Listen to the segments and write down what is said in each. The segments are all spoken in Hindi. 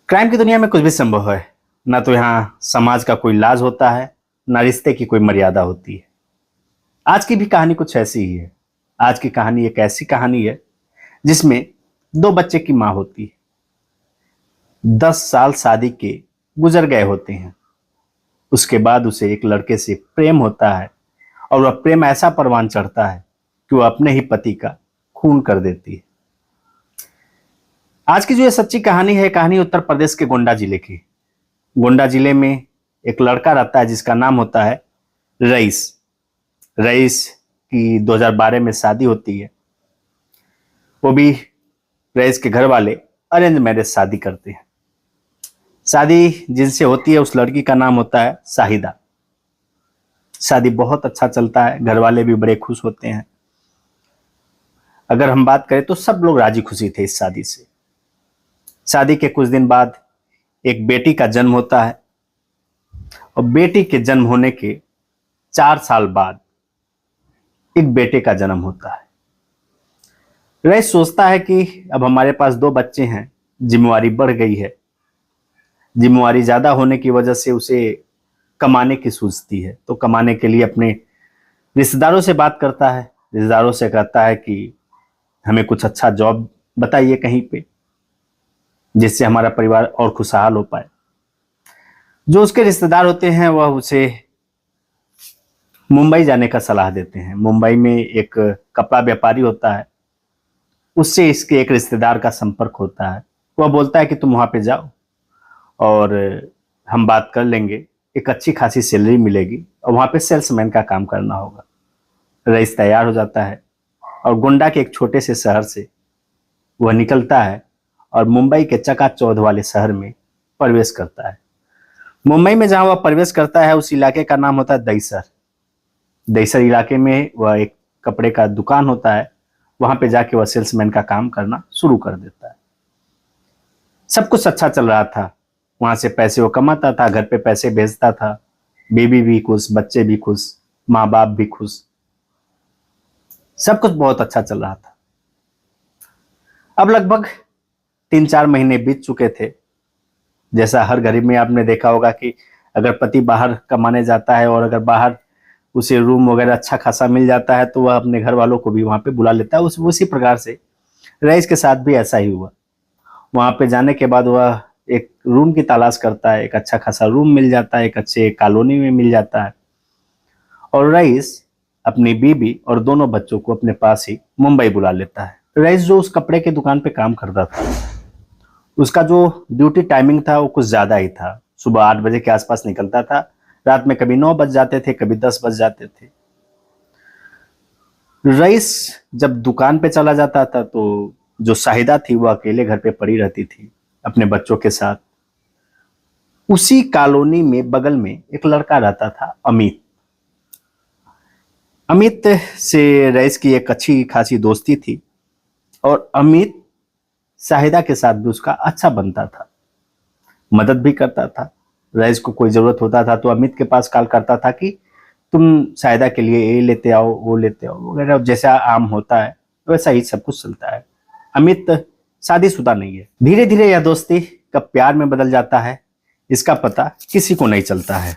क्राइम की दुनिया में कुछ भी संभव है। ना तो यहाँ समाज का कोई लाज होता है, ना रिश्ते की कोई मर्यादा होती है। आज की भी कहानी कुछ ऐसी ही है। आज की कहानी एक ऐसी कहानी है जिसमें दो बच्चे की माँ होती है। 10 साल शादी के गुजर गए होते हैं। उसके बाद उसे एक लड़के से प्रेम होता है और वह प्रेम ऐसा परवान चढ़ता है कि वह अपने ही पति का खून कर देती है। आज की जो ये सच्ची कहानी है, कहानी उत्तर प्रदेश के गोंडा जिले की। गोंडा जिले में एक लड़का रहता है जिसका नाम होता है रईस। रईस की 2012 में शादी होती है। वो भी रईस के घर वाले अरेंज मैरिज शादी करते हैं। शादी जिनसे होती है उस लड़की का नाम होता है शाहिदा। शादी बहुत अच्छा चलता है, घर वाले भी बड़े खुश होते हैं। अगर हम बात करें तो सब लोग राजी खुशी थे इस शादी से। शादी के कुछ दिन बाद एक बेटी का जन्म होता है और बेटी के जन्म होने के 4 साल बाद एक बेटे का जन्म होता है। रईस सोचता है कि अब हमारे पास 2 बच्चे हैं, जिम्मेवारी बढ़ गई है। जिम्मेवारी ज्यादा होने की वजह से उसे कमाने की सूझती है, तो कमाने के लिए अपने रिश्तेदारों से बात करता है। रिश्तेदारों से कहता है कि हमें कुछ अच्छा जॉब बताइए कहीं पे, जिससे हमारा परिवार और खुशहाल हो पाए। जो उसके रिश्तेदार होते हैं वह उसे मुंबई जाने का सलाह देते हैं। मुंबई में एक कपड़ा व्यापारी होता है, उससे इसके एक रिश्तेदार का संपर्क होता है। वह बोलता है कि तुम वहां पे जाओ और हम बात कर लेंगे, एक अच्छी खासी सैलरी मिलेगी और वहां पे सेल्समैन का काम करना होगा। रईस तैयार हो जाता है और गोंडा के एक छोटे से शहर से वह निकलता है और मुंबई के चकाचौंध वाले शहर में प्रवेश करता है। मुंबई में जहां वह प्रवेश करता है उस इलाके का नाम होता है दहीसर। दहीसर इलाके में वह एक कपड़े का दुकान होता है, वहां पे जाके वह सेल्समैन का काम करना शुरू कर देता है। सब कुछ अच्छा चल रहा था। वहां से पैसे वो कमाता था, घर पे पैसे भेजता था। बेबी भी खुश, बच्चे भी खुश, माँ बाप भी खुश। सब कुछ बहुत अच्छा चल रहा था। अब लगभग 3-4 महीने बीत चुके थे। जैसा हर गरीब में आपने देखा होगा कि अगर पति बाहर कमाने जाता है और अगर बाहर उसे रूम वगैरह अच्छा खासा मिल जाता है तो वह अपने घर वालों को भी वहां पे बुला लेता है। उसी प्रकार से रईस के साथ भी ऐसा ही हुआ। वहां पे जाने के बाद वह एक रूम की तलाश करता है। एक अच्छा खासा रूम मिल जाता है, एक अच्छे कॉलोनी में मिल जाता है और रईस अपनी बीबी और दोनों बच्चों को अपने पास ही मुंबई बुला लेता है। रईस जो उस कपड़े की दुकान पे काम करता था, उसका जो ड्यूटी टाइमिंग था वो कुछ ज्यादा ही था। सुबह 8 बजे के आसपास निकलता था, रात में कभी 9 बज जाते थे, कभी 10 बज जाते थे। रईस जब दुकान पे चला जाता था तो जो शाहिदा थी वो अकेले घर पे पड़ी रहती थी अपने बच्चों के साथ। उसी कॉलोनी में बगल में एक लड़का रहता था, अमित। अमित से रईस की एक अच्छी खासी दोस्ती थी और अमित शाहिदा के साथ भी उसका अच्छा बनता था, मदद भी करता था। रईस को कोई जरूरत होता था तो अमित के पास कॉल करता था कि तुम शाहिदा के लिए ये लेते आओ, वो लेते आओ वगैरह। जैसा आम होता है वैसा ही सब कुछ चलता है। अमित शादीशुदा नहीं है। धीरे धीरे यह दोस्ती कब प्यार में बदल जाता है इसका पता किसी को नहीं चलता है।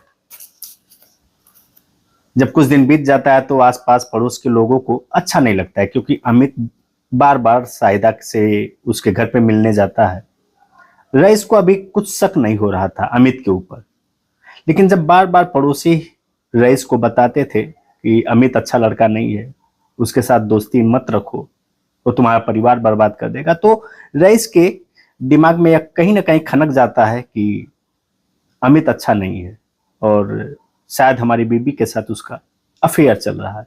जब कुछ दिन बीत जाता है तो आसपास पड़ोस के लोगों को अच्छा नहीं लगता है, क्योंकि अमित बार बार शाहिदा से उसके घर पे मिलने जाता है। रईस को अभी कुछ शक नहीं हो रहा था अमित के ऊपर, लेकिन जब बार बार पड़ोसी रईस को बताते थे कि अमित अच्छा लड़का नहीं है, उसके साथ दोस्ती मत रखो, वो तुम्हारा परिवार बर्बाद कर देगा, तो रईस के दिमाग में कहीं ना कहीं खनक जाता है कि अमित अच्छा नहीं है और शायद हमारी बीबी के साथ उसका अफेयर चल रहा है।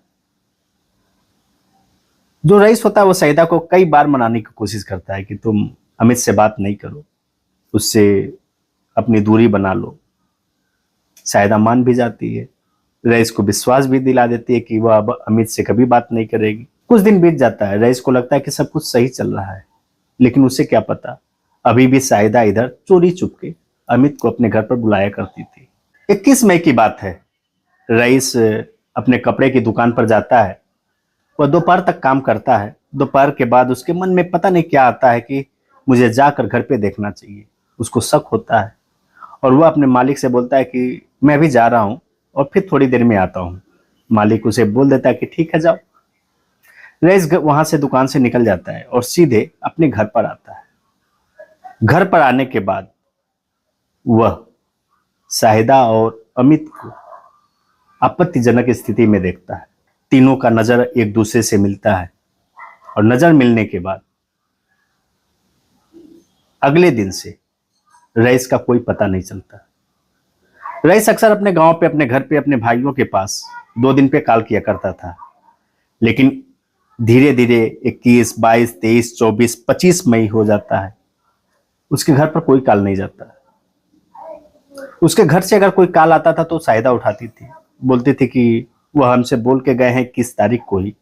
जो रईस होता है वो शाहिदा को कई बार मनाने की कोशिश करता है कि तुम अमित से बात नहीं करो, उससे अपनी दूरी बना लो। शाहिदा मान भी जाती है, रईस को विश्वास भी दिला देती है कि वह अब अमित से कभी बात नहीं करेगी। कुछ दिन बीत जाता है, रईस को लगता है कि सब कुछ सही चल रहा है, लेकिन उसे क्या पता अभी भी शाहिदा इधर चोरी चुपके अमित को अपने घर पर बुलाया करती थी। 21 मई की बात है। रईस अपने कपड़े की दुकान पर जाता है। वह दोपहर तक काम करता है। दोपहर के बाद उसके मन में पता नहीं क्या आता है कि मुझे जाकर घर पे देखना चाहिए। उसको शक होता है और वह अपने मालिक से बोलता है कि मैं अभी जा रहा हूं और फिर थोड़ी देर में आता हूं। मालिक उसे बोल देता है कि ठीक है जाओ। रईस वहां से दुकान से निकल जाता है और सीधे अपने घर पर आता है। घर पर आने के बाद वह शाहिदा और अमित को आपत्तिजनक स्थिति में देखता है। तीनों का नजर एक दूसरे से मिलता है और नजर मिलने के बाद अगले दिन से रईस का कोई पता नहीं चलता। रईस अक्सर अपने गांव पे, अपने घर पे, अपने भाइयों के पास 2 दिन पे कॉल किया करता था, लेकिन धीरे धीरे 21, 22, 23, 24, 25 मई हो जाता है, उसके घर पर कोई कॉल नहीं जाता। उसके घर से अगर कोई कॉल आता था तो शाहिदा उठाती थी, बोलती थी कि वह हमसे बोल के गए हैं 21 तारीख को ही,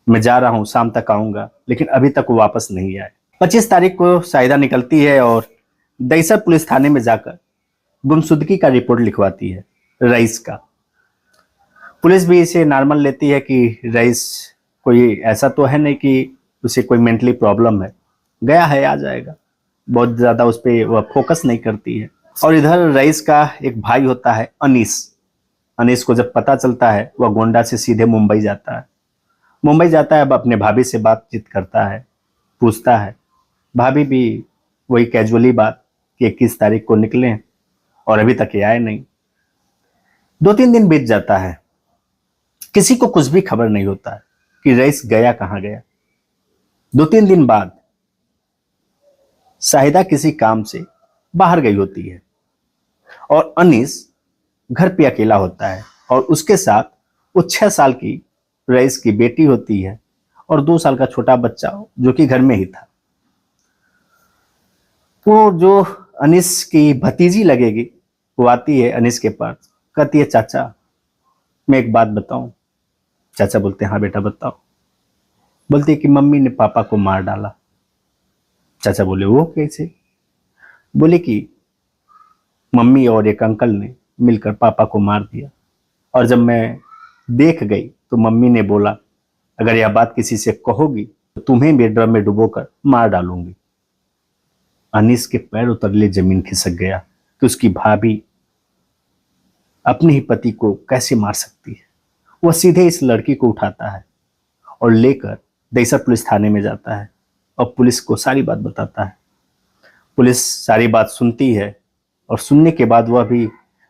मैं जा रहा हूं, शाम तक आऊंगा, लेकिन अभी तक वो वापस नहीं आए। 25 तारीख को शाहिदा निकलती है और दहिसर पुलिस थाने में जाकर गुमशुदगी का रिपोर्ट लिखवाती है रईस का। पुलिस भी इसे नॉर्मल लेती है कि रईस कोई ऐसा तो है नहीं कि उसे कोई मेंटली प्रॉब्लम है, गया है आ जाएगा, बहुत ज्यादा उस पर वह फोकस नहीं करती है। और इधर रईस का एक भाई होता है अनीस। अनीस को जब पता चलता है वह गोंडा से सीधे मुंबई जाता है। मुंबई जाता है, अब अपने भाभी से बातचीत करता है, पूछता है। भाभी भी वही कैजुअली बात कि 21 तारीख को निकले और अभी तक ये आए नहीं। 2-3 दिन बीत जाता है, किसी को कुछ भी खबर नहीं होता है कि रईस गया कहां गया। 2-3 दिन बाद शाहिदा किसी काम से बाहर गई होती है और अनीस घर पे अकेला होता है और उसके साथ वो 6 साल की रईस की बेटी होती है और 2 साल का छोटा बच्चा जो कि घर में ही था। वो जो अनीस की भतीजी लगेगी वो आती है अनीस के पास, कहती है चाचा मैं एक बात बताऊं। चाचा बोलते हैं हाँ बेटा बताओ। बोलती है कि मम्मी ने पापा को मार डाला। चाचा बोले वो कैसे? बोले कि मम्मी और एक अंकल ने मिलकर पापा को मार दिया और जब मैं देख गई तो मम्मी ने बोला अगर यह बात किसी से कहोगी तो तुम्हें भी ड्रम में डुबोकर मार डालूंगी। अनीस के पैर उतरले जमीन खिसक गया कि उसकी भाभी अपने ही पति को कैसे मार सकती है। वह सीधे इस लड़की को उठाता है और लेकर दहिसर पुलिस थाने में जाता है और पुलिस को सारी बात बताता है। पुलिस सारी बात सुनती है और सुनने के बाद वह भी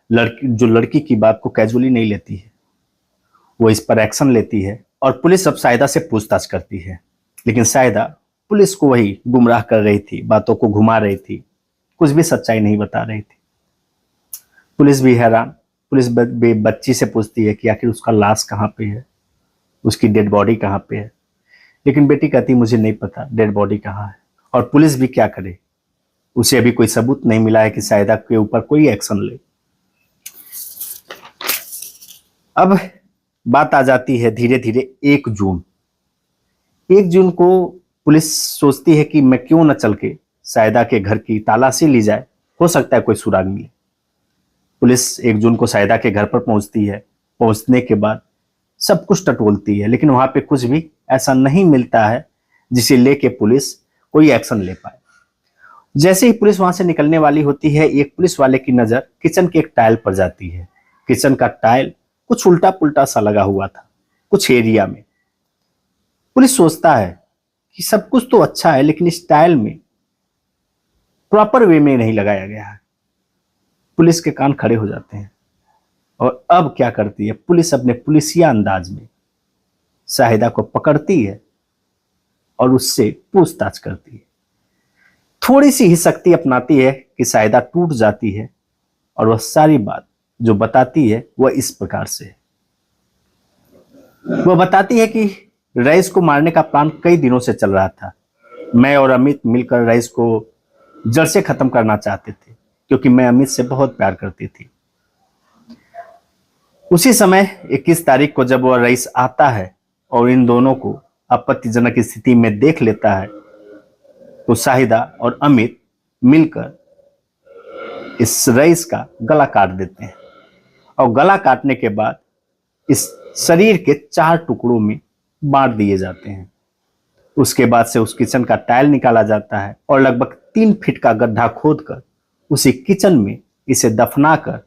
लड़की की बात को कैजुअली नहीं लेती है, वो इस पर एक्शन लेती है और पुलिस अब शाहिदा से पूछताछ करती है। लेकिन शाहिदा पुलिस को वही गुमराह कर रही थी, बातों को घुमा रही थी, कुछ भी सच्चाई नहीं बता रही थी। पुलिस भी हैरान। पुलिस बच्ची से पूछती है कि आखिर उसका लाश कहाँ पे है, उसकी डेड बॉडी कहाँ पे है, लेकिन बेटी कहती मुझे नहीं पता डेड बॉडी कहाँ है। और पुलिस भी क्या करे, उसे अभी कोई सबूत नहीं मिला है कि शाहिदा के ऊपर कोई एक्शन ले। अब बात आ जाती है धीरे धीरे 1 जून। 1 जून को पुलिस सोचती है कि मैं क्यों न चल के शाहिदा के घर की तलाशी ली जाए, हो सकता है कोई सुराग मिले। पुलिस 1 जून को शाहिदा के घर पर पहुंचती है। पहुंचने के बाद सब कुछ टटोलती है, लेकिन वहां पे कुछ भी ऐसा नहीं मिलता है जिसे लेके पुलिस कोई एक्शन ले पाए। जैसे ही पुलिस वहां से निकलने वाली होती है, एक पुलिस वाले की नजर किचन के एक टाइल पर जाती है। किचन का टाइल कुछ उल्टा पुल्टा सा लगा हुआ था कुछ एरिया में। पुलिस सोचता है कि सब कुछ तो अच्छा है, लेकिन इस टाइल में प्रॉपर वे में नहीं लगाया गया है। पुलिस के कान खड़े हो जाते हैं और अब क्या करती है पुलिस, अपने पुलिसिया अंदाज में शाहिदा को पकड़ती है और उससे पूछताछ करती है। थोड़ी सी ही शक्ति अपनाती है कि शाहिदा टूट जाती है और वह सारी बात जो बताती है वह इस प्रकार से है। वह बताती है कि रईस को मारने का प्लान कई दिनों से चल रहा था। मैं और अमित मिलकर रईस को जड़ से खत्म करना चाहते थे, क्योंकि मैं अमित से बहुत प्यार करती थी। उसी समय 21 तारीख को जब वह रईस आता है और इन दोनों को आपत्तिजनक स्थिति में देख लेता है, तो शाहिदा और अमित मिलकर इस रईस का गला काट देते हैं और गला काटने के बाद इस शरीर के 4 टुकड़ों में बांट दिए जाते हैं। उसके बाद से उस किचन का टाइल निकाला जाता है और लगभग 3 फीट का गड्ढा खोदकर उसी किचन में इसे दफनाकर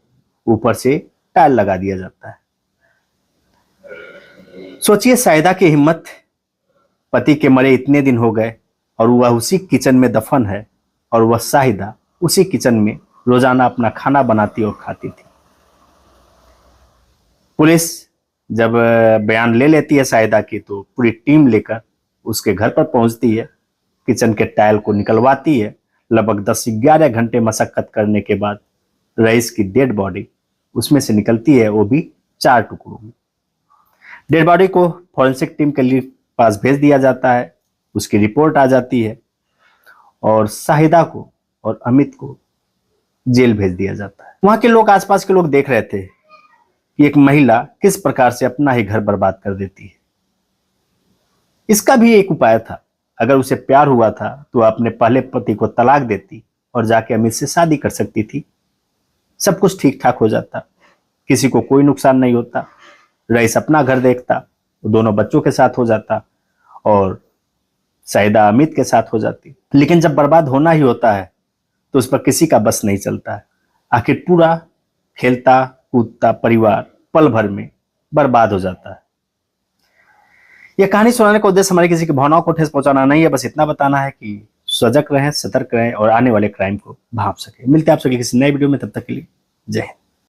ऊपर से टाइल लगा दिया जाता है। सोचिए शाहिदा की हिम्मत, पति के मरे इतने दिन हो गए और वह उसी किचन में दफन है और वह शाहिदा उसी किचन में रोजाना अपना खाना बनाती और खाती थी। पुलिस जब बयान ले लेती है शाहिदा की तो पूरी टीम लेकर उसके घर पर पहुंचती है, किचन के टाइल को निकलवाती है। लगभग 10-11 घंटे मशक्कत करने के बाद रईस की डेड बॉडी उसमें से निकलती है, वो भी 4 टुकड़ों में। डेड बॉडी को फॉरेंसिक टीम के लिए पास भेज दिया जाता है, उसकी रिपोर्ट आ जाती है और शाहिदा को और अमित को जेल भेज दिया जाता है। वहां के लोग, आसपास के लोग देख रहे थे कि एक महिला किस प्रकार से अपना ही घर बर्बाद कर देती है। इसका भी एक उपाय था, अगर उसे प्यार हुआ था तो अपने पहले पति को तलाक देती और जाके अमित से शादी कर सकती थी, सब कुछ ठीक ठाक हो जाता, किसी को कोई नुकसान नहीं होता, रईस अपना घर देखता, दोनों बच्चों के साथ हो जाता और शाहिदा अमित के साथ हो जाती। लेकिन जब बर्बाद होना ही होता है तो उस पर किसी का बस नहीं चलता है। आखिर पूरा खेलता कूदता परिवार पल भर में बर्बाद हो जाता है। यह कहानी सुनाने का उद्देश्य हमारे किसी की भावनाओं को ठेस पहुंचाना नहीं है, बस इतना बताना है कि सजग रहें, सतर्क रहें और आने वाले क्राइम को भांप सके। मिलते हैं आप सभी किसी नए वीडियो में, तब तक के लिए जय हिंद।